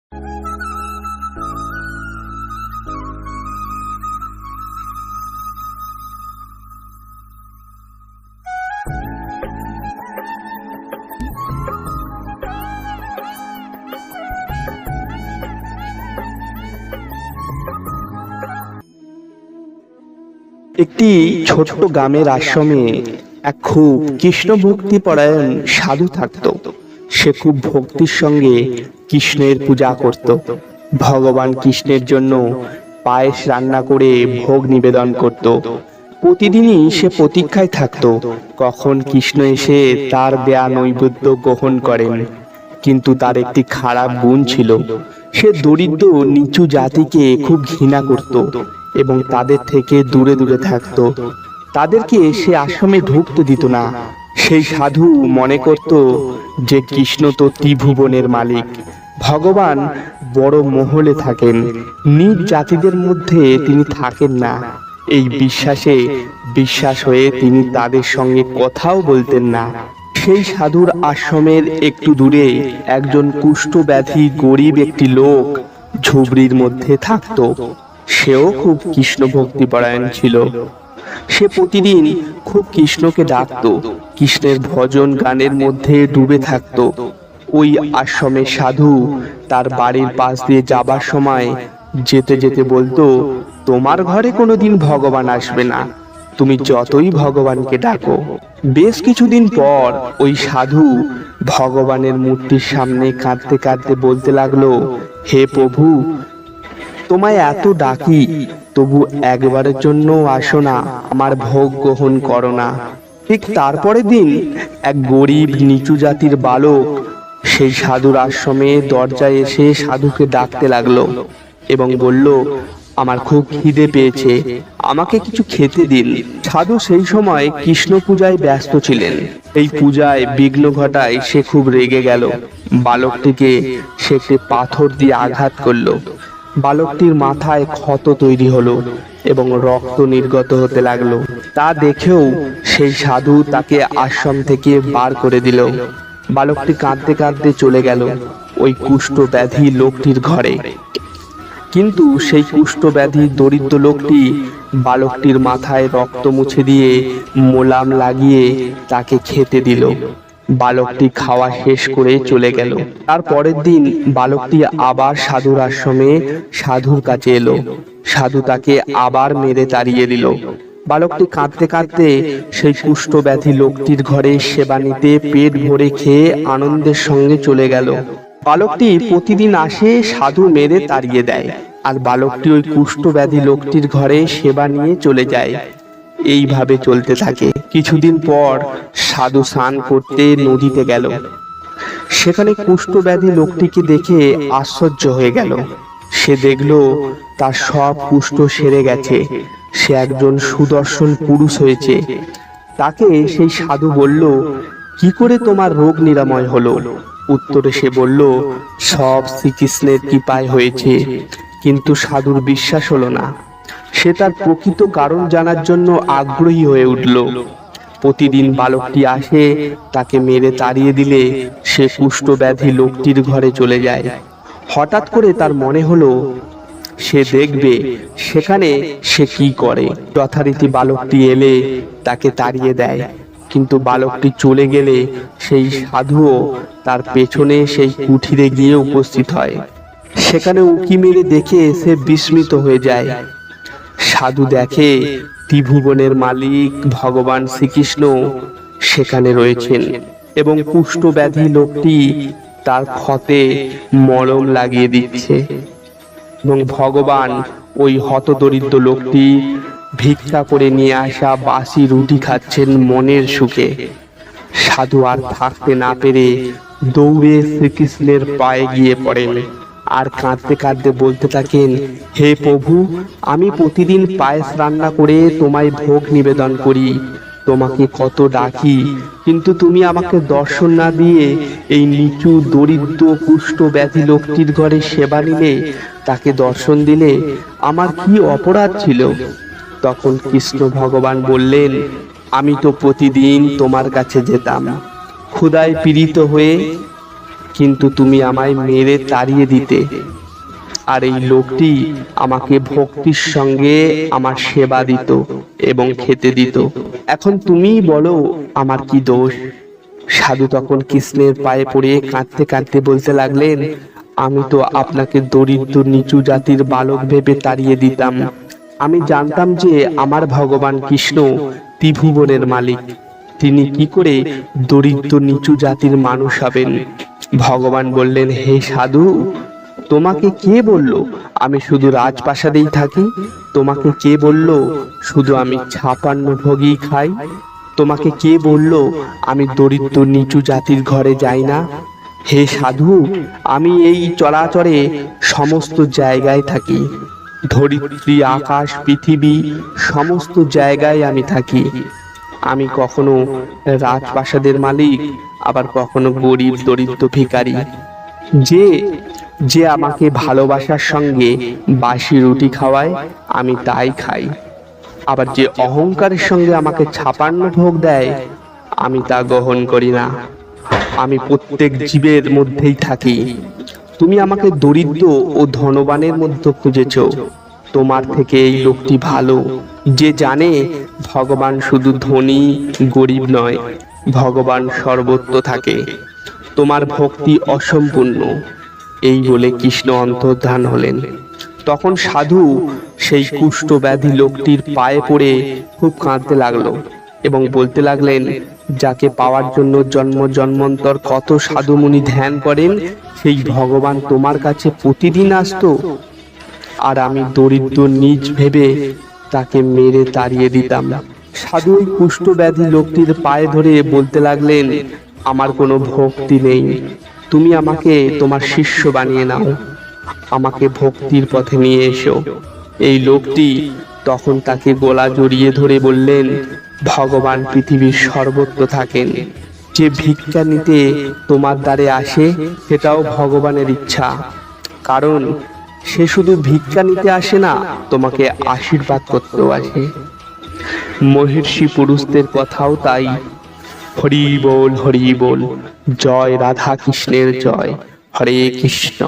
একটি ছোট্ট গ্রামের আশ্রমে এক খুব কৃষ্ণ ভক্তি পরায়ণ সাধু থাকত। সে খুব ভক্তির সঙ্গে কৃষ্ণের পূজা করত। ভগবান কৃষ্ণের জন্য পায়েস রান্না করে ভোগ নিবেদন করত। প্রতিদিনই সে প্রতীক্ষায় থাকত কখন কৃষ্ণ এসে তার দেয়া নৈবেদ্য গ্রহণ করেন। কিন্তু তার একটি খারাপ গুণ ছিল, সে দরিদ্র নিচু জাতিকে খুব ঘৃণা করত এবং তাদের থেকে দূরে দূরে থাকত। তাদেরকে সে আশ্রমে ঢুকতে দিত না। সেই সাধু মনে করত যে কৃষ্ণ তো ত্রিভুবনের মালিক, ভগবান বড় মহলে থাকেন, নিজ জাতিদের মধ্যে তিনি থাকেন না। এই বিশ্বাসে বিশ্বাস হয়ে তিনি তাদের সঙ্গে কথাও বলতেন না। সেই সাধুর আশ্রমের একটু দূরে একজন কুষ্ঠব্যাধি গরিব একটি লোক ঝুবড়ির মধ্যে থাকত। সেও খুব কৃষ্ণ ভক্তি পরায়ণ ছিল। সে প্রতিদিন খুব কৃষ্ণকে ডাকত, কৃষ্ণের ভজন গানের মধ্যে ডুবে থাকত। ওই আশ্রমের সাধু তার বাড়ির পাশ দিয়ে যাবার সময় যেতে যেতে বলতো, তোমার ঘরে কোনোদিন ভগবান আসবে না, তুমি যতই ভগবানকে ডাকো। বেশ কিছুদিন পর ওই সাধু ভগবানের মূর্তির সামনে কাঁদতে কাঁদতে বলতে লাগলো, হে প্রভু, তোমায় এত ডাকি, তবু একবারের জন্য আসো না, আমার ভোগ গ্রহণ করো না। ঠিক তারপরের দিন এক গরিব নিচু জাতির বালক সেই সাধুর আশ্রমে দরজায় এসে সাধুকে ডাকতে লাগলো এবং বলল, আমার খুব খিদে পেয়েছে, আমাকে কিছু খেতে দিন। সাধু সেই সময় কৃষ্ণ পূজায় ব্যস্ত ছিলেন। এই পূজায় বিঘ্ন ঘটায় সে খুব রেগে গেল। বালকটিকে সে একটি পাথর দিয়ে আঘাত করলো। বালকটির মাথায় ক্ষত তৈরি হলো এবং রক্ত নির্গত হতে লাগলো। তা দেখেও সেই সাধু তাকে আশ্রম থেকে বার করে দিল। বালকটি কাঁদতে কাঁদতে চলে গেল ওই কুষ্ঠব্যাধি লোকটির ঘরে। কিন্তু সেই কুষ্ঠব্যাধি দরিদ্র লোকটি বালকটির মাথায় রক্ত মুছে দিয়ে মোলাম লাগিয়ে তাকে খেতে দিল। বালকটি খাওয়া শেষ করে চলে গেল। তার পরের দিন বালকটি আবার সাধুর আশ্রমে সাধুর কাছে এলো। সাধু তাকে আবার মেরে তাড়িয়ে দিল। বালকটি কাঁদতে কাঁদতে সেই কুষ্ঠব্যাধি লোকটির ঘরে সেবা নিতে পেট ভরে খেয়ে আনন্দের সঙ্গে চলে গেল। বালকটি প্রতিদিন আসে, সাধু মেরে তাড়িয়ে দেয়, আর বালকটি ওই কুষ্ঠব্যাধি লোকটির ঘরে সেবা নিয়ে চলে যায়। এইভাবে চলতে থাকে। কিছুদিন পর সাধু স্নান করতে নদীতে গেল। সেখানে কুষ্ঠব্যাধি লোকটিকে দেখে আশ্চর্য হয়ে গেল। সে দেখল তার সব কুষ্ঠ সেরে গেছে, সে একজন সুদর্শন পুরুষ হয়েছে। তাকে সেই সাধু বলল, কি করে তোমার রোগ নিরাময় হলো? উত্তরে সে বলল, সব শ্রীকৃষ্ণের কৃপায় হয়েছে। কিন্তু সাধুর বিশ্বাস হলো না। সে তার প্রকৃত কারণ জানার জন্য আগ্রহী হয়ে উঠল। প্রতিদিন বালকটি আসে, তাকে মেরে তাড়িয়ে দিলে সে কুষ্ঠব্যাধি লোকটির ঘরে চলে যায়। হঠাৎ করে তার মনে হলো সে দেখবে সেখানে সে কি করে। যথারীতি বালকটি এলে তাকে তাড়িয়ে দেয়। কিন্তু বালকটি চলে গেলে সেই সাধুও তার পেছনে সেই কুঠিরে গিয়ে উপস্থিত হয়। সেখানে উঁকি মেরে দেখে সে বিস্মিত হয়ে যায়। সাধু দেখে ত্রিভুবনের মালিক ভগবান শ্রীকৃষ্ণ সেখানে রয়েছেন এবং কুষ্ঠব্যাধি লোকটি তার ক্ষতে মলম লাগিয়ে দিচ্ছে এবং ভগবান ওই হতদরিদ্র লোকটি ভিক্ষা করে নিয়ে আসা বাসি রুটি খাচ্ছেন মনের সুখে। সাধু আর থাকতে না পেরে দৌড়ে শ্রীকৃষ্ণের পায়ে গিয়ে পড়েন আর কাঁদতে কাঁদতে বলতে থাকেন, হে প্রভু, আমি প্রতিদিন পায়েস রান্না করে তোমায় ভোগ নিবেদন করি, তোমাকে কত ডাকি, কিন্তু তুমি আমাকে দর্শন না দিয়ে এই নিচু দরিদ্র কুষ্ঠব্যাধি লোকটির ঘরে সেবা নিলে, তাকে দর্শন দিলে। আমার কি অপরাধ ছিল? তখন কৃষ্ণ ভগবান বললেন, আমি তো প্রতিদিন তোমার কাছে যেতাম ক্ষুধায় পীড়িত হয়ে, কিন্তু তুমি আমায় মেরে তাড়িয়ে দিতে। আর এই লোকটি আমাকে ভক্তির সঙ্গে আমার সেবা দিত এবং খেতে দিত। এখন তুমিই বলো আমার কি দোষ? সাধু তখন কৃষ্ণের পায়ে পড়ে কাঁদতে কাঁদতে বলতে লাগলেন, আমি তো আপনাকে দরিদ্র নিচু জাতির বালক ভেবে তাড়িয়ে দিতাম। আমি জানতাম যে আমার ভগবান কৃষ্ণ ত্রিভুবনের মালিক, তিনি কি করে দরিদ্র নিচু জাতির মানুষ হবেন? ভগবান বললেন, হে সাধু, তোমাকে কে বলল আমি শুধু রাজপ্রাসাদেই থাকি? তোমাকে কে বলল শুধু আমি 56 ভোগই খাই? তোমাকে কে বলল আমি দরিদ্র নিচু জাতির ঘরে যাই না? হে সাধু, আমি এই চরাচরে সমস্ত জায়গায় থাকি। ধরিত্রী, আকাশ, পৃথিবী সমস্ত জায়গায় আমি থাকি। আমি কখনো রাজপ্রাসাদের মালিক, আবার কখনো গরিব দরিদ্র ভিখারি। যে যে আমাকে ভালোবাসার সঙ্গে বাসি রুটি খাওয়ায় আমি তাই খাই, আবার যে অহংকারের সঙ্গে আমাকে 56 ভোগ দেয় আমি তা গ্রহণ করি না। আমি প্রত্যেক জীবের মধ্যেই থাকি। তুমি আমাকে দরিদ্র ও ধনবানের মধ্যে খুঁজেছ। তোমার থেকে এই লোকটি ভালো, যে জানে ভগবান শুধু ধনী গরিব নয়, ভগবান সর্বত্র থাকে। তোমার ভক্তি অসম্পূর্ণ। এই বলে কৃষ্ণ অন্তর্ধান হলেন। তখন সাধু সেই কুষ্ঠ ব্যাধি লোকটির পায়ে পড়ে খুব কাঁদতে লাগলো এবং বলতে লাগলেন, যাকে পাওয়ার জন্য জন্ম জন্মান্তর কত সাধু মুনি ধ্যান করেন, সেই ভগবান তোমার কাছে প্রতিদিন আসতো, আর আমি দরিদ্র নিজ ভেবে তাকে মেরে তাড়িয়ে দিতাম। সাধু ওই কুষ্ঠ ব্যাধি লোকটির পায়ে ধরে বলতে লাগলেন, আমার কোনো ভক্তি নেই, তুমি আমাকে তোমার শিষ্য বানিয়ে নাও, আমাকে ভক্তির পথে নিয়ে এসো। এই লোকটি তখন তাকে গলা জড়িয়ে ধরে বললেন, ভগবান পৃথিবীর সর্বত্র থাকেন। যে ভিক্ষা নিতে তোমার দ্বারে আসে সেটাও ভগবানের ইচ্ছা, কারণ সে শুধু ভিক্ষা নিতে আসে না, তোমাকে আশীর্বাদ করতেও আসে। মহর্ষি পুরুষদের কথাও তাই। হরি বল, হরি বল। জয় রাধা কৃষ্ণের জয়। হরে কৃষ্ণ।